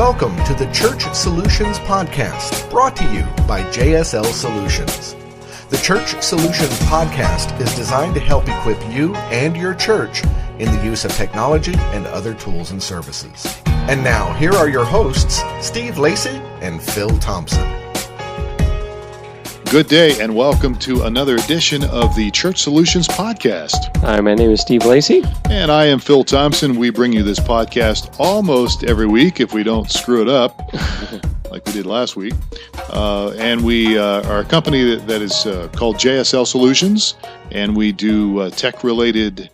Welcome to the Church Solutions Podcast, brought to you by JSL Solutions. The Church Solutions Podcast is designed to help equip you and your church in the use of technology and other tools and services. And now, here are your hosts, Steve Lacey and Phil Thompson. Good day and welcome to another edition of the Church Solutions Podcast. Hi, my name is Steve Lacey. And I am Phil Thompson. We bring you this podcast almost every week if we don't screw it up, like we did last week. And we are a company that is called JSL Solutions, and we do tech-related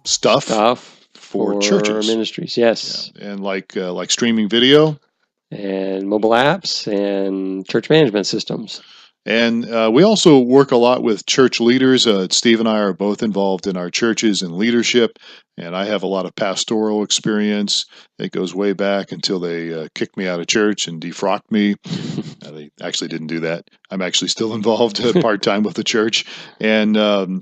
stuff for churches. Ministries, yes. Yeah. And like streaming video. And mobile apps and church management systems. And we also work a lot with church leaders. Steve and I are both involved in our churches and leadership, and I have a lot of pastoral experience that goes way back until they kicked me out of church and defrocked me. They actually didn't do that. I'm actually still involved part-time with the church. And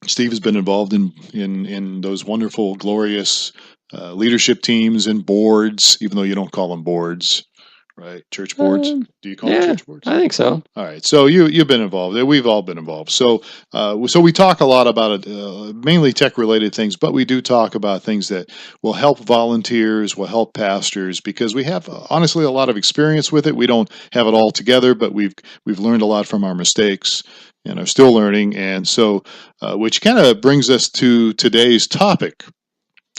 Steve has been involved in those wonderful, glorious leadership teams and boards, even though you don't call them boards, right? Church boards? Do you call them church boards? I think so. All right. So you've been involved. We've all been involved. So we talk a lot about it, mainly tech-related things, but we do talk about things that will help volunteers, will help pastors, because we have, honestly, a lot of experience with it. We don't have it all together, but we've learned a lot from our mistakes and are still learning. And so, which kind of brings us to today's topic.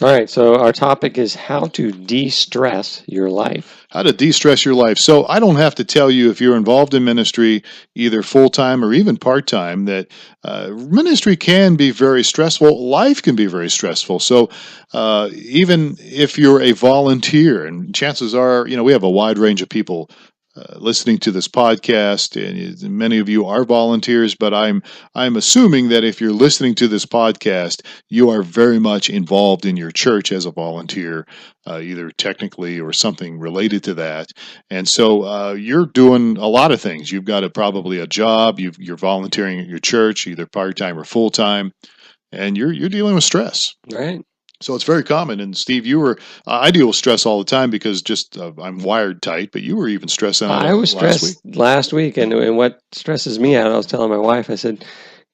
All right, so our topic is how to de-stress your life. How to de-stress your life. So I don't have to tell you, if you're involved in ministry, either full-time or even part-time, that ministry can be very stressful. Life can be very stressful. So even if you're a volunteer, and chances are, we have a wide range of people listening to this podcast, and many of you are volunteers, but I'm assuming that if you're listening to this podcast, you are very much involved in your church as a volunteer, either technically or something related to that. And so you're doing a lot of things. You've got probably a job, you're volunteering at your church, either part-time or full-time, and you're dealing with stress. Right. So it's very common. And Steve, I deal with stress all the time because I'm wired tight, but you were even stressing out. I was stressed last week. And what stresses me out, I was telling my wife, I said,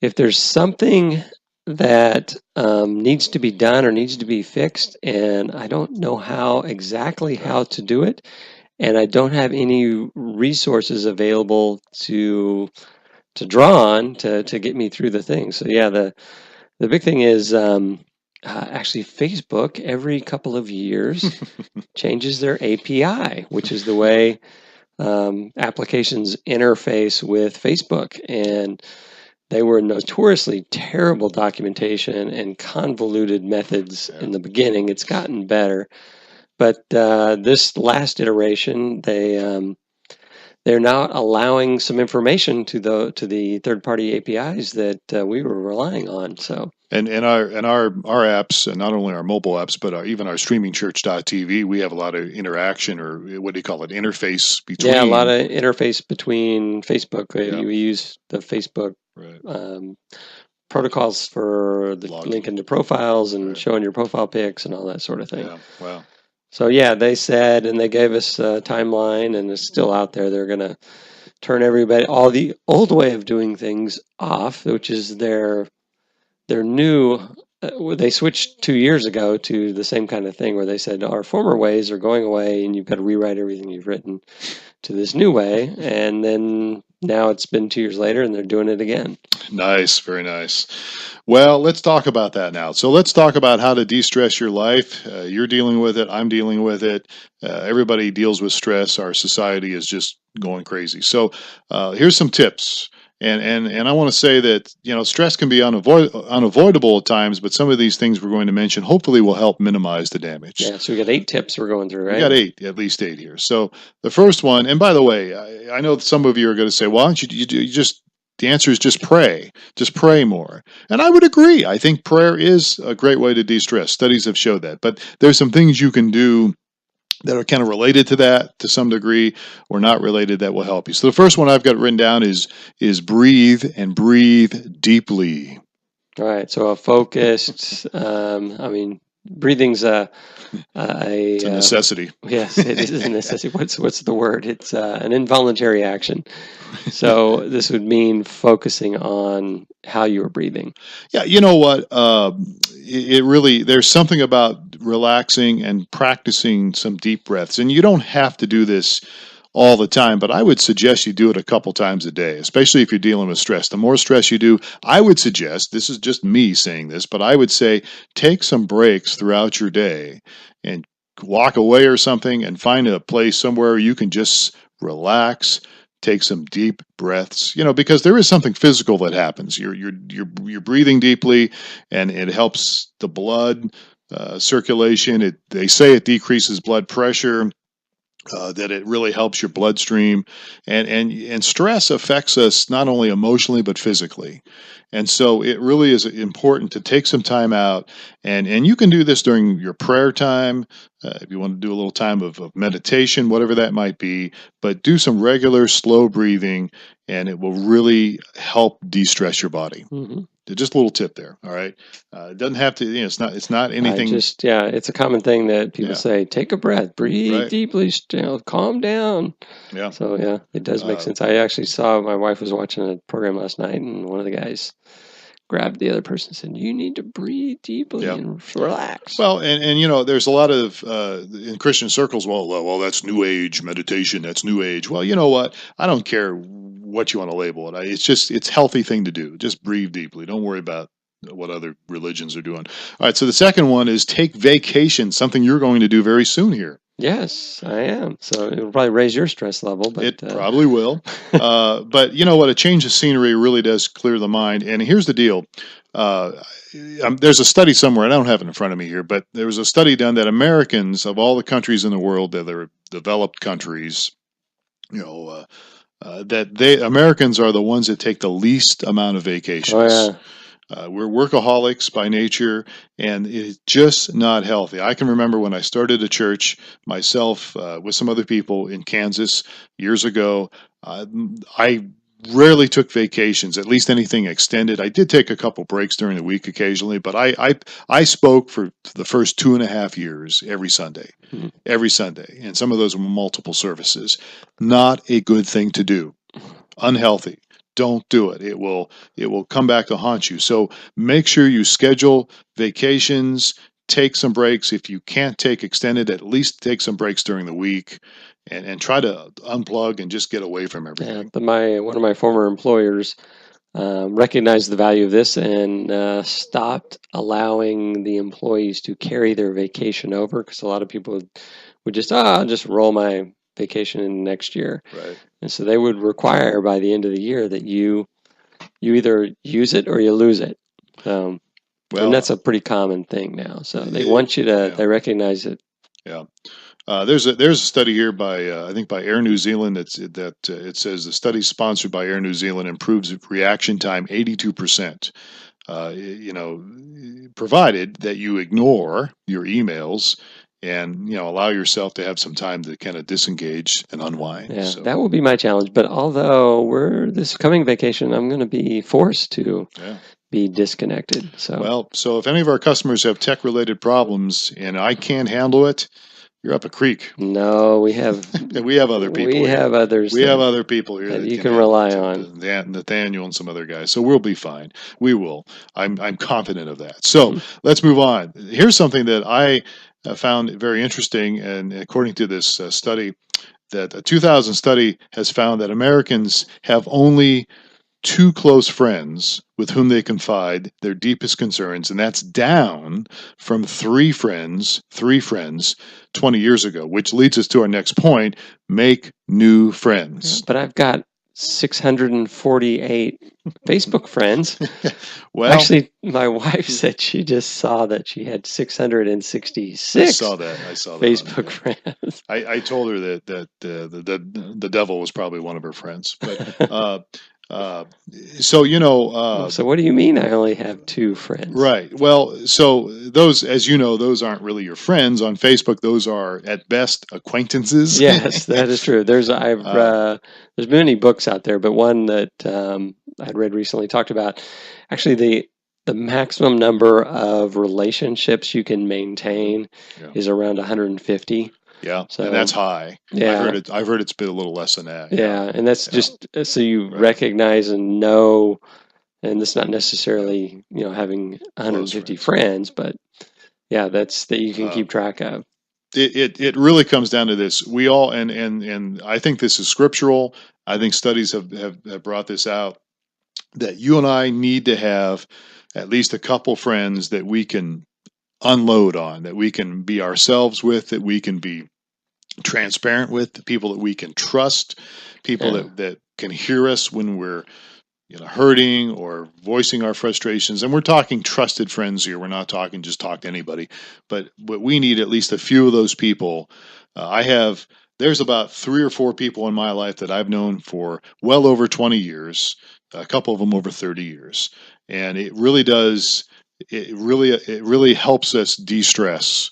if there's something that needs to be done or needs to be fixed, and I don't know exactly how to do it, and I don't have any resources available to draw on to get me through the thing. So yeah, the big thing is, actually, Facebook every couple of years changes their API, which is the way applications interface with Facebook. And they were notoriously terrible documentation and convoluted methods in the beginning. It's gotten better. But this last iteration, they're now allowing some information to the third-party APIs that we were relying on. So. And our apps, and not only our mobile apps, but even our StreamingChurch.tv, we have a lot of interaction, or what do you call it, interface between. Yeah, a lot of interface between Facebook. Yeah. We use the Facebook protocols for the linking to profiles and showing your profile pics and all that sort of thing. Yeah, wow. So yeah, they said, and they gave us a timeline, and it's still out there. They're going to turn all the old way of doing things off, which is their new, they switched 2 years ago to the same kind of thing where they said, our former ways are going away and you've got to rewrite everything you've written to this new way. And then now it's been 2 years later and they're doing it again. Nice. Very nice. Well, let's talk about that now. So let's talk about how to de-stress your life. You're dealing with it. I'm dealing with it. Everybody deals with stress. Our society is just going crazy. So here's some tips. And I want to say that, stress can be unavoidable at times, but some of these things we're going to mention hopefully will help minimize the damage. Yeah, so we got 8 tips we're going through, right? We got at least 8 here. So the first one, and by the way, I know that some of you are going to say, well, why don't you just, the answer is just pray more. And I would agree. I think prayer is a great way to de-stress. Studies have showed that, but there's some things you can do that are kind of related to that to some degree or not related that will help you. So the first one I've got written down is breathe and breathe deeply. All right. So a focused, breathing's It's a necessity. Yes, it is a necessity. What's the word? It's an involuntary action. So this would mean focusing on how you are breathing. Yeah, you know what? It really, there's something about relaxing and practicing some deep breaths. And you don't have to do this all the time, but I would suggest you do it a couple times a day, especially if you're dealing with stress. The more stress you do, I would suggest, this is just me saying this, but I would say take some breaks throughout your day and walk away or something and find a place somewhere you can just relax, take some deep breaths, because there is something physical that happens. You're breathing deeply, and it helps the blood circulation. They say it decreases blood pressure. That it really helps your bloodstream, and stress affects us not only emotionally but physically, and so it really is important to take some time out, and you can do this during your prayer time, if you want to do a little time of meditation, whatever that might be, but do some regular slow breathing, and it will really help de-stress your body. Mm-hmm. Just a little tip there. All right. It doesn't have to, it's not anything. It's a common thing that people say, take a breath, breathe deeply, calm down. Yeah. So it does make sense. I actually saw, my wife was watching a program last night, and one of the guys grabbed the other person and said, you need to breathe deeply and relax. Well, and there's a lot of, in Christian circles, well, that's New Age meditation. That's New Age. Well, you know what? I don't care what you want to label it. It's a healthy thing to do. Just breathe deeply. Don't worry about what other religions are doing. All right. So the second one is take vacation, something you're going to do very soon here. Yes, I am. So it'll probably raise your stress level. But it probably will. But you know what? A change of scenery really does clear the mind. And here's the deal. There's a study somewhere, and I don't have it in front of me here, but there was a study done that Americans, of all the countries in the world that are developed countries, Americans are the ones that take the least amount of vacations. Oh, yeah. We're workaholics by nature, and it's just not healthy. I can remember when I started a church myself with some other people in Kansas years ago. I rarely took vacations, at least anything extended. I did take a couple breaks during the week occasionally, but I spoke for the first 2.5 years every Sunday, and some of those were multiple services. Not a good thing to do. Unhealthy. Don't do it. It will come back to haunt you. So make sure you schedule vacations, take some breaks. If you can't take extended, at least take some breaks during the week, and try to unplug and just get away from everything. Yeah, one of my former employers recognized the value of this and stopped allowing the employees to carry their vacation over, because a lot of people would just roll my vacation in next year. Right. And so they would require by the end of the year that you either use it or you lose it. And that's a pretty common thing now. So they want you to, they recognize it. Yeah. There's a study here by I think by Air New Zealand that it says the study sponsored by Air New Zealand improves reaction time 82%. Provided that you ignore your emails and allow yourself to have some time to kind of disengage and unwind. Yeah, so that will be my challenge. But although this coming vacation, I'm going to be forced to be disconnected. So if any of our customers have tech-related problems and I can't handle it, you're up a creek. No, we have other people. We have others. We have other people here that you can rely on. Nathaniel and some other guys. So we'll be fine. We will. I'm confident of that. So let's move on. Here's something that I found very interesting, and according to this study, that a 2000 study has found that Americans have only 2 close friends with whom they confide their deepest concerns, and that's down from 3 friends 20 years ago, which leads us to our next point: make new friends. But I've got 648 Facebook friends. Well, actually, my wife said she just saw that she had 666. I saw that Facebook friends. I told her that the devil was probably one of her friends, but. So what do you mean I only have 2 friends? Right. Well, so those, as you know, those aren't really your friends on Facebook. Those are at best acquaintances. Yes, that is true. There's many books out there, but one that I'd read recently talked about actually the maximum number of relationships you can maintain Yeah. is around 150. Yeah, So and that's high. yeah, I've heard it's been a little less than that. yeah, and that's Yeah. just so you Right. recognize and know, and it's not necessarily having 150 friends, but yeah, that's that you can keep track of. It really comes down to this. We all and I think this is scriptural. I think studies have brought this out, that you and I need to have at least a couple friends that we can unload on, that we can be ourselves with, that we can be transparent with, the people that we can trust, people Yeah. that can hear us when we're hurting or voicing our frustrations. And we're talking trusted friends here. We're not talking just talk to anybody, but we need at least a few of those people. There's about 3 or 4 people in my life that I've known for well over 20 years, a couple of them over 30 years. And it really helps us de-stress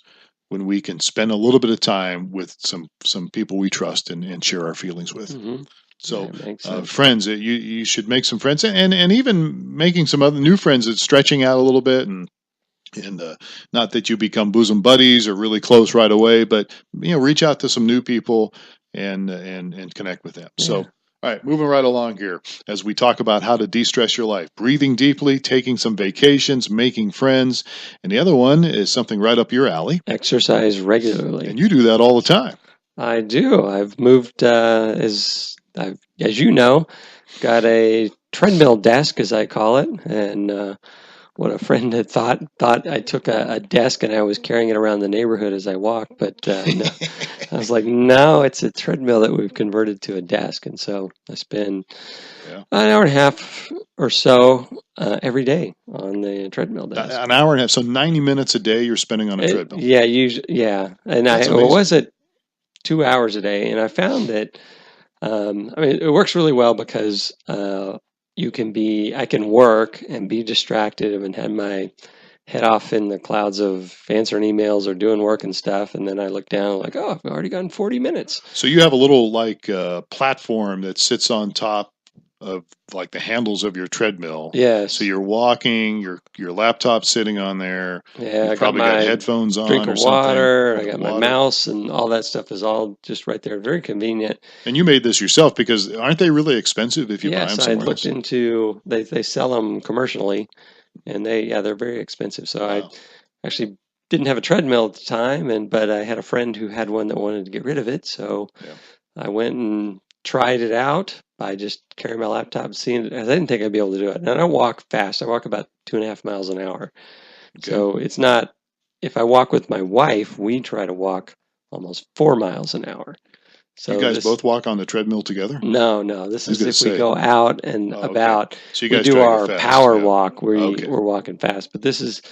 when we can spend a little bit of time with some people we trust and share our feelings with. Mm-hmm. So, Yeah, friends, you should make some friends, and even making some other new friends. That's stretching out a little bit, and not that you become bosom buddies or really close right away, but reach out to some new people and connect with them. Yeah. So, all right, moving right along here as we talk about how to de-stress your life: breathing deeply, taking some vacations, making friends, and the other one is something right up your alley: exercise regularly. And you do that all the time. I do. I've moved as you know, got a treadmill desk, as I call it, and what a friend had thought I took a desk and I was carrying it around the neighborhood as I walked, but no. I was like, no, it's a treadmill that we've converted to a desk, and so I spend an hour and a half or so every day on the treadmill desk. An hour and a half, so 90 minutes a day you're spending on a treadmill. Yeah, usually, yeah, and That's I was at 2 hours a day, and I found that it works really well because I can work and be distracted and have my head off in the clouds of answering emails or doing work and stuff, and then I look down like, oh, I've already gotten 40 minutes. So you have a little platform that sits on top of like the handles of your treadmill. Yes. So you're walking, your laptop's sitting on there. Yeah, You've probably got headphones on, drink of or something. water. I got my mouse, and all that stuff is all just right there. Very convenient. And you made this yourself, because aren't they really expensive if you buy them somewhere else? Yes, I looked into. They sell them commercially, and they're very expensive. So I actually didn't have a treadmill at the time, but I had a friend who had one that wanted to get rid of it. So I went and tried it out by just carrying my laptop, seeing it. I didn't think I'd be able to do it. And I walk fast. I walk about 2.5 miles an hour. Okay. So it's not, if I walk with my wife, we try to walk almost 4 miles an hour. So you guys both walk on the treadmill together? No. This is if we go out and about. Okay. So you guys we do our power walk where we're walking fast. But this is,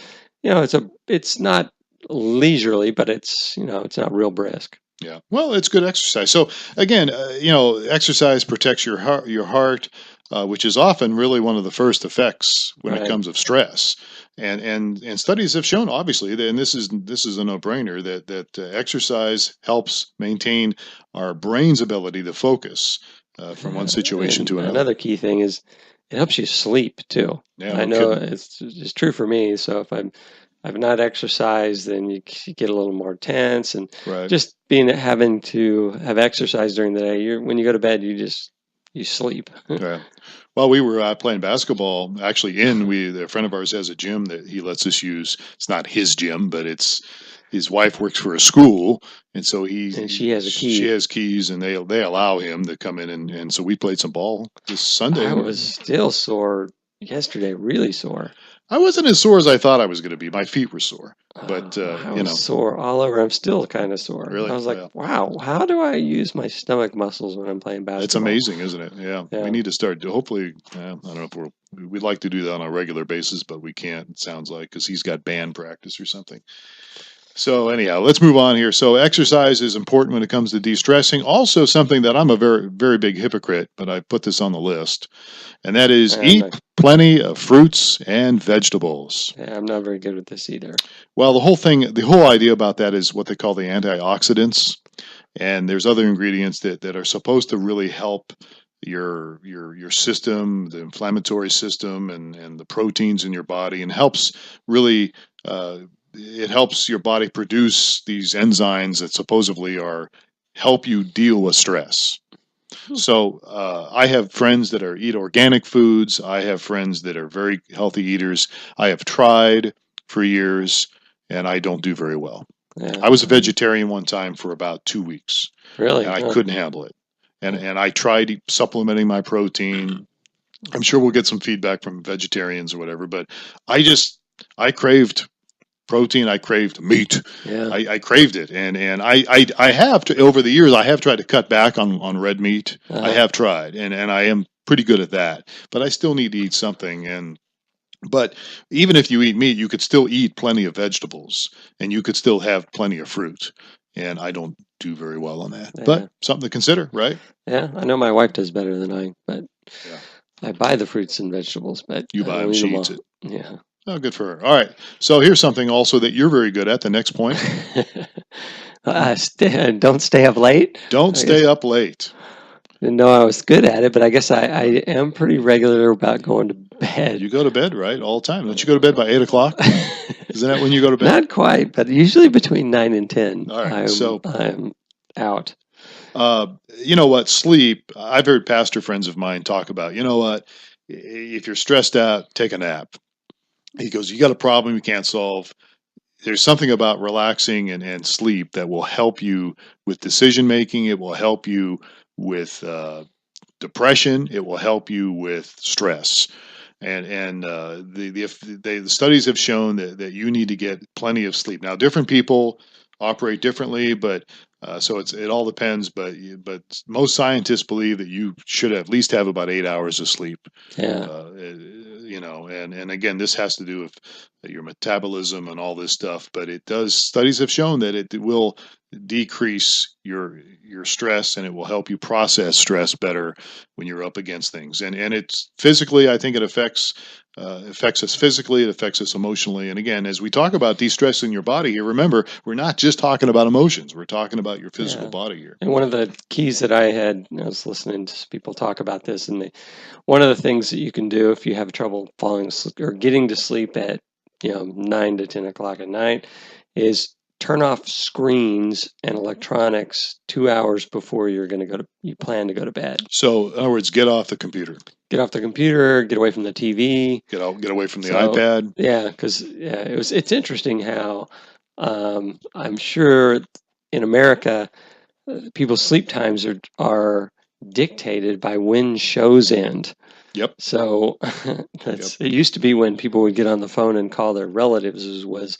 it's not leisurely, but it's not real brisk. Yeah. Well, it's good exercise. So again, exercise protects your heart, which is often really one of the first effects when it comes of stress. And studies have shown, obviously, and this is a no-brainer, that exercise helps maintain our brain's ability to focus from one situation to another. Another key thing is it helps you sleep too. Yeah, I know it's true for me. So if I've not exercised, then you get a little more tense, and just having to have exercise during the day. When you go to bed, you sleep. Right. Well, we were playing basketball. Actually, a friend of ours has a gym that he lets us use. It's not his gym, but his wife works for a school, and so she has a key. She has keys, and they allow him to come in, and so we played some ball this Sunday. I was still sore yesterday, really sore. I wasn't as sore as I thought I was going to be. My feet were sore, but I was sore all over. I'm still kind of sore. Really? I was like, wow, how do I use my stomach muscles when I'm playing basketball? It's amazing, isn't it? Yeah. We need to start. Hopefully, I don't know if we'd like to do that on a regular basis, but we can't. It sounds like, because he's got band practice or something. So anyhow, let's move on here. So exercise is important when it comes to de-stressing. Also, something that I'm a very, very big hypocrite, but I put this on the list, and that is eat plenty of fruits and vegetables. Yeah, I'm not very good with this either. Well, the whole idea about that is what they call the antioxidants, and there's other ingredients that are supposed to really help your system, the inflammatory system, and the proteins in your body, and helps really. It helps your body produce these enzymes that supposedly help you deal with stress. So I have friends that eat organic foods. I have friends that are very healthy eaters. I have tried for years, and I don't do very well. Yeah. I was a vegetarian one time for about 2 weeks. Really? And I couldn't handle it. And I tried supplementing my protein. I'm sure we'll get some feedback from vegetarians or whatever, but I craved protein. I craved meat. Yeah. I craved it, and I have to, over the years. I have tried to cut back on red meat. I have tried, and I am pretty good at that. But I still need to eat something. But even if you eat meat, you could still eat plenty of vegetables, and you could still have plenty of fruit. And I don't do very well on that. Yeah. But something to consider, right? Yeah, I know my wife does better than I, but Yeah. I buy the fruits and vegetables, but You buy them, she eats it. Yeah. Oh, good for her. All right. So here's something also that you're very good at. The next point. Don't stay up late. Don't stay up late. Didn't know I was good at it, but I guess I am pretty regular about going to bed. You go to bed, right? All the time. Don't you go to bed by 8 o'clock? Isn't that when you go to bed? Not quite, but usually between 9 and 10. All right. I'm out. You know what? Sleep. I've heard pastor friends of mine talk about, you know what? If you're stressed out, take a nap. He goes, you got a problem you can't solve. There's something about relaxing and sleep that will help you with decision making. It will help you with depression. It will help you with stress. And the studies have shown that you need to get plenty of sleep. Now, different people operate differently, but so it all depends. But most scientists believe that you should at least have about 8 hours of sleep. Yeah. And again, this has to do with your metabolism and all this stuff. But studies have shown that it will decrease your stress, and it will help you process stress better when you're up against things. And it's physically, I think it affects us physically, it affects us emotionally. And again, as we talk about de-stressing your body here, remember, we're not just talking about emotions. We're talking about your physical body here. And one of the keys that I was listening to people talk about this, and one of the things that you can do if you have trouble falling asleep or getting to sleep at 9 to 10 o'clock at night is turn off screens and electronics 2 hours before you plan to go to bed. So, in other words, get off the computer. Get off the computer. Get away from the TV. Get away from the iPad. Yeah, because it's interesting how I'm sure in America people's sleep times are dictated by when shows end. Yep. So it used to be when people would get on the phone and call their relatives was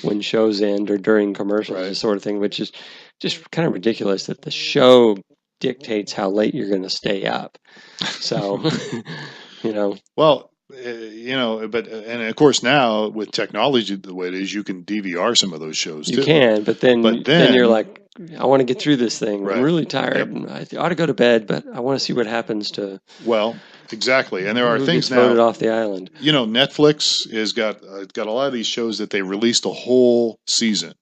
when shows end or during commercials, this sort of thing, which is just kind of ridiculous that the show dictates how late you're going to stay up. So, Well, but of course now with technology the way it is, you can DVR some of those shows too. You can, but then you're like, I want to get through this thing. Right. I'm really tired, and I ought to go to bed, but I want to see what happens to. Well, exactly, and there are things now. Voted off the island. Netflix has got a lot of these shows that they released a whole season.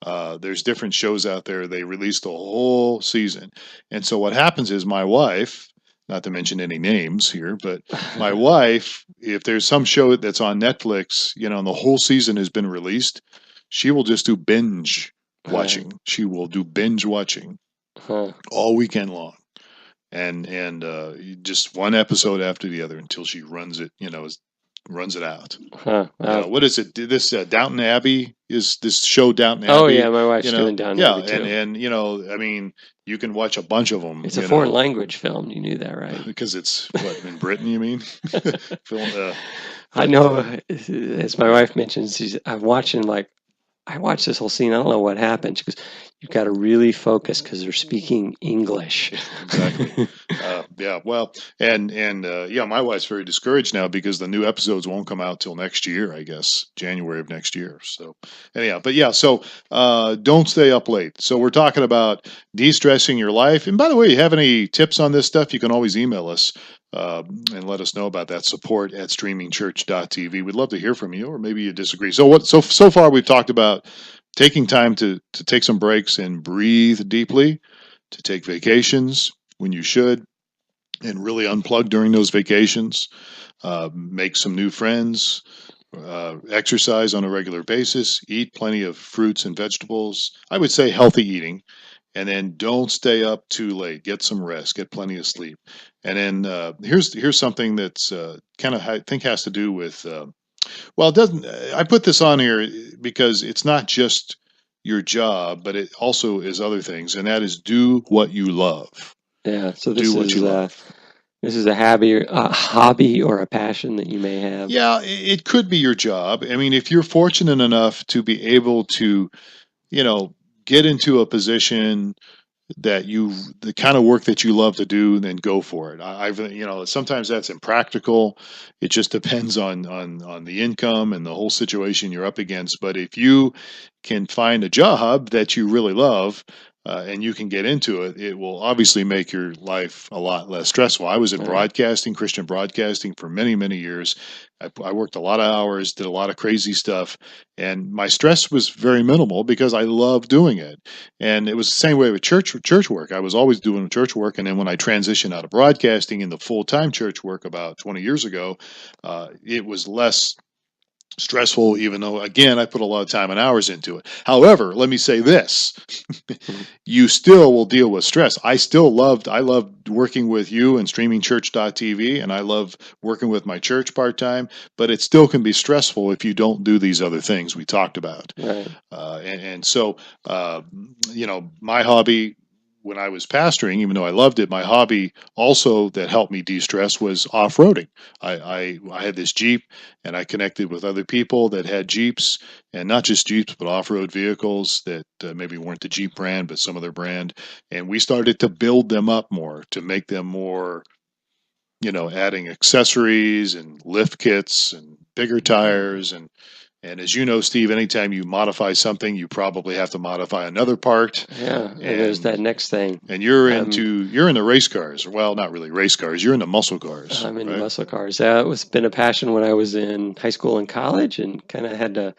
There's different shows out there. They released a whole season, and so what happens is my wife. Not to mention any names here, but my wife, if there's some show that's on Netflix, and the whole season has been released, she will just do binge watching. She will do binge watching all weekend long, and just one episode after the other until she runs it out. What is it? This Downton Abbey is this show Downton Abbey? Oh yeah, my wife's doing Downton Abbey too. and I mean, you can watch a bunch of them. It's a foreign language film. You knew that, right? Because it's in Britain, you mean? I know. As my wife mentions, I'm watching I watched this whole scene. I don't know what happened. She goes, "You've got to really focus because they're speaking English." Exactly. Well, and my wife's very discouraged now because the new episodes won't come out till next year. I guess January of next year. So anyhow, so don't stay up late. So we're talking about de-stressing your life. And by the way, you have any tips on this stuff? You can always email us. And let us know about that. Support at StreamingChurch.tv. We'd love to hear from you, or maybe you disagree. So so far we've talked about taking time to take some breaks and breathe deeply, to take vacations when you should, and really unplug during those vacations. Make some new friends, exercise on a regular basis, eat plenty of fruits and vegetables. I would say healthy eating, and then don't stay up too late. Get some rest, get plenty of sleep. And then here's something that's kind of I think has to do with well, it doesn't. I put this on here because it's not just your job, but it also is other things, and that is do what you love. Yeah. So Do what you love. this is a hobby or a passion that you may have. Yeah, it could be your job. I mean, if you're fortunate enough to be able to, you know, get into a position that the kind of work that you love to do, then go for it. I've, sometimes that's impractical. It just depends on the income and the whole situation you're up against. But if you can find a job that you really love, and you can get into it, it will obviously make your life a lot less stressful. I was in broadcasting, Christian broadcasting, for many, many years. I worked a lot of hours, did a lot of crazy stuff, and my stress was very minimal because I loved doing it. And it was the same way with church work. I was always doing church work, and then when I transitioned out of broadcasting into full-time church work about 20 years ago, it was less stressful, even though, again, I put a lot of time and hours into it. However, let me say this. You still will deal with stress. I loved working with you and StreamingChurch.tv, and I love working with my church part-time, but it still can be stressful if you don't do these other things we talked about. Right. So, my hobby when I was pastoring, even though I loved it, my hobby also that helped me de-stress was off-roading. I had this Jeep, and I connected with other people that had Jeeps, and not just Jeeps, but off-road vehicles that maybe weren't the Jeep brand, but some other brand. And we started to build them up more, to make them more, adding accessories and lift kits and bigger tires. And as you know, Steve, anytime you modify something, you probably have to modify another part. Yeah, and there's that next thing. And you're into race cars. Well, not really race cars. You're into muscle cars. I'm into muscle cars. It's been a passion when I was in high school and college, and kind of had to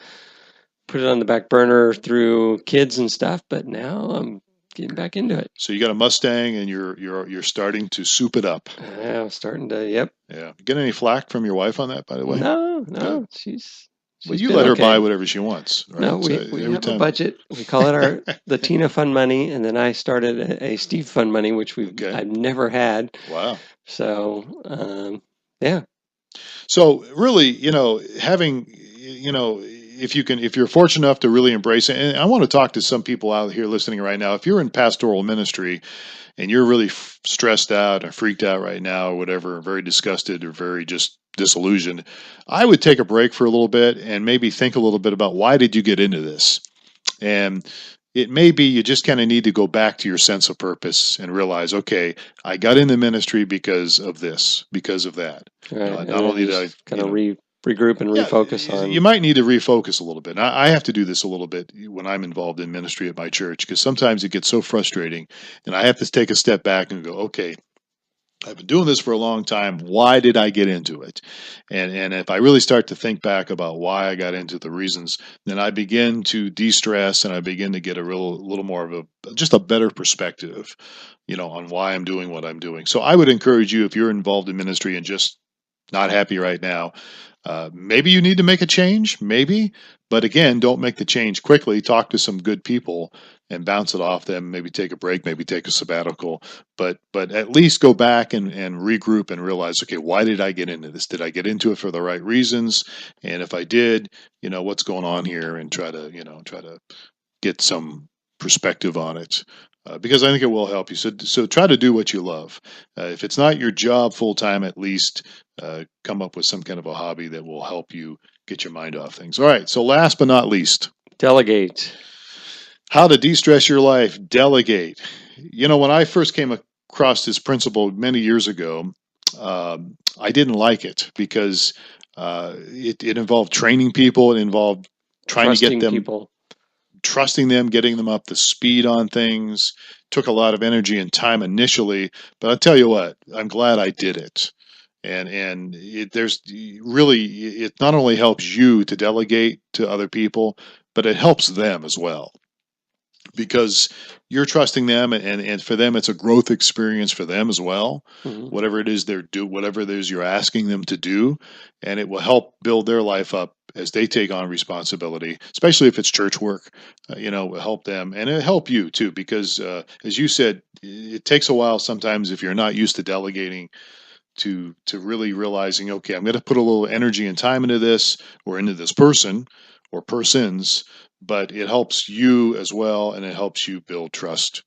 put it on the back burner through kids and stuff. But now I'm getting back into it. So you got a Mustang, and you're starting to soup it up. Yeah, I'm starting to. Yep. Yeah. Get any flack from your wife on that, by the way? No. She's well, you let her buy whatever she wants. Right? No, we have a budget. We call it the Tina Fund Money, and then I started a Steve Fund Money, which I've never had. Wow. So, yeah. So really, having, if you're fortunate enough to really embrace it, and I want to talk to some people out here listening right now. If you're in pastoral ministry and you're really stressed out or freaked out right now or whatever, very disgusted or very just disillusioned, I would take a break for a little bit and maybe think a little bit about, why did you get into this? And it may be you just kind of need to go back to your sense of purpose and realize, okay, I got into ministry because of this, because of that. Right. Not only did I kind of regroup and refocus on. You might need to refocus a little bit. I have to do this a little bit when I'm involved in ministry at my church, because sometimes it gets so frustrating, and I have to take a step back and go, okay, I've been doing this for a long time. Why did I get into it? And if I really start to think back about why I got into the reasons, then I begin to de-stress, and I begin to get a little more of just a better perspective, on why I'm doing what I'm doing. So I would encourage you, if you're involved in ministry and just not happy right now, maybe you need to make a change, maybe. But again, don't make the change quickly. Talk to some good people and bounce it off them. Maybe take a break, maybe take a sabbatical. But at least go back and regroup and realize, okay, why did I get into this? Did I get into it for the right reasons? And if I did, what's going on here? And try to get some perspective on it. Because I think it will help you. So try to do what you love. If it's not your job full time, at least come up with some kind of a hobby that will help you get your mind off things. All right. So last but not least, delegate. How to de-stress your life. Delegate. When I first came across this principle many years ago, I didn't like it because it involved training people. It involved trying to get them. Trusting them, getting them up to speed on things, took a lot of energy and time initially. But I'll tell you what, I'm glad I did it. And it not only helps you to delegate to other people, but it helps them as well. because you're trusting them, and for them, it's a growth experience for them as well. Mm-hmm. Whatever it is whatever it is you're asking them to do, and it will help build their life up as they take on responsibility, especially if it's church work. It will help them, and it'll help you too, because as you said, it takes a while sometimes if you're not used to delegating to really realizing, okay, I'm going to put a little energy and time into this or into this person or persons, but it helps you as well, and it helps you build trust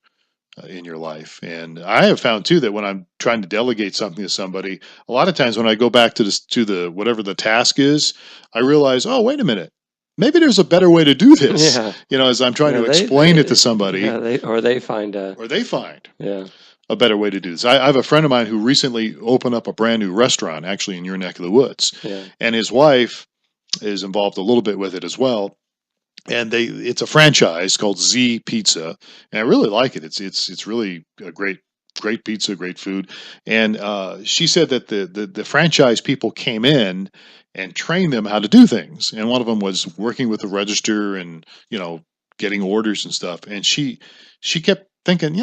in your life. And I have found too that when I'm trying to delegate something to somebody, a lot of times when I go back to the whatever the task is, I realize, oh, wait a minute, maybe there's a better way to do this. Yeah. As I'm trying to explain it to somebody, they find yeah, a better way to do this. I have a friend of mine who recently opened up a brand new restaurant, actually in your neck of the woods, and his wife is involved a little bit with it as well. And it's a franchise called Z Pizza, and I really like it. It's really a great pizza, great food. And she said that the franchise people came in and trained them how to do things. And one of them was working with the register and getting orders and stuff. And she kept thinking,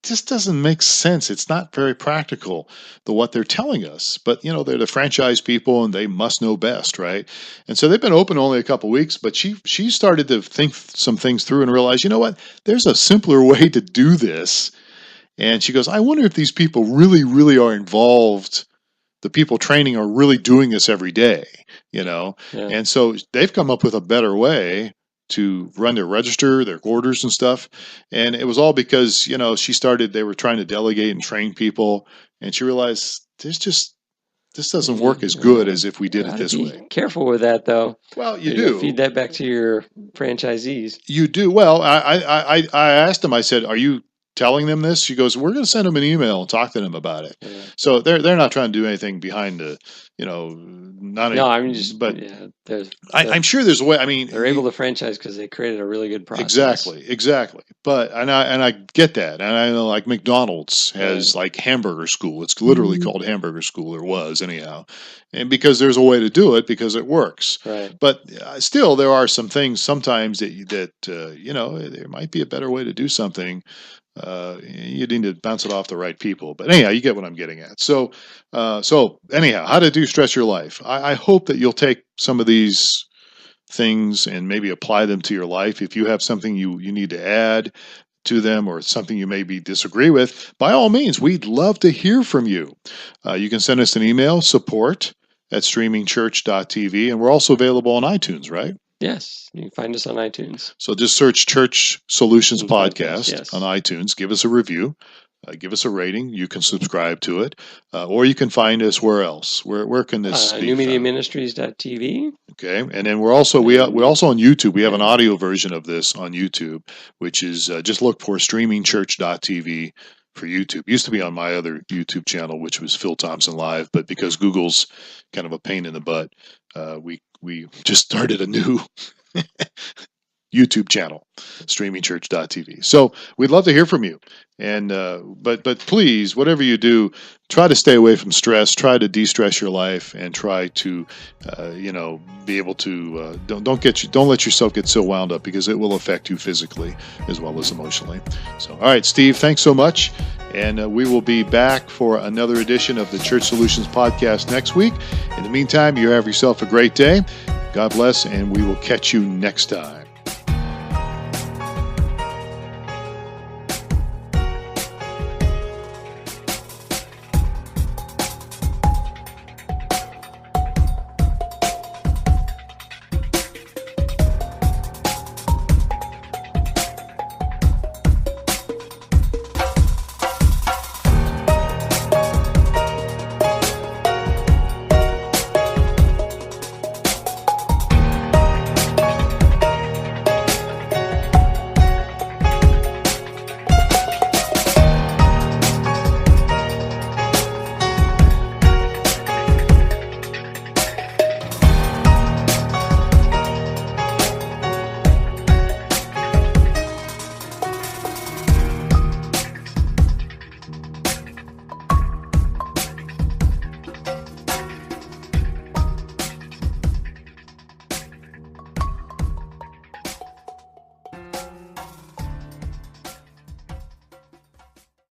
this doesn't make sense. It's not very practical, what they're telling us. But, they're the franchise people and they must know best, right? And so they've been open only a couple of weeks, but she started to think some things through and realize, you know what? There's a simpler way to do this. And she goes, I wonder if these people really, really are involved. The people training are really doing this every day, Yeah. And so they've come up with a better way to run their register, their orders and stuff. And it was all because, they were trying to delegate and train people. And she realized this doesn't work as good as if we did it this way. Careful with that, though. Well, you do. Feed that back to your franchisees. You do. Well, I asked them, I said, are you telling them this? She goes, we're going to send them an email and talk to them about it. Yeah. So they're not trying to do anything behind the, I'm sure there's a way. I mean, they're able to franchise because they created a really good process. Exactly. But I get that, and I know like McDonald's has like hamburger school. It's literally called hamburger school, or was anyhow, and because there's a way to do it because it works. Right. But still, there are some things sometimes that there might be a better way to do something. You need to bounce it off the right people. But anyhow, you get what I'm getting at. So anyhow, how to de-stress your life. I hope that you'll take some of these things and maybe apply them to your life. If you have something you need to add to them or something you maybe disagree with, by all means, we'd love to hear from you. You can send us an email, support@StreamingChurch.tv, and we're also available on iTunes, right? Yes, you can find us on iTunes. So just search Church Solutions Podcast on iTunes. Give us a review. Give us a rating. You can subscribe to it. Or you can find us where else? Where can this be NewMediaMinistries.tv. Okay. And then we're also on YouTube. We have an audio version of this on YouTube, which is just look for StreamingChurch.tv for YouTube. Used to be on my other YouTube channel, which was Phil Thompson Live, but because Google's kind of a pain in the butt, we just started a new YouTube channel, StreamingChurch.tv. So we'd love to hear from you. And but please, whatever you do, try to stay away from stress. Try to de-stress your life, and try to be able to don't let yourself get so wound up, because it will affect you physically as well as emotionally. So all right, Steve, thanks so much, and we will be back for another edition of the Church Solutions Podcast next week. In the meantime, you have yourself a great day. God bless, and we will catch you next time.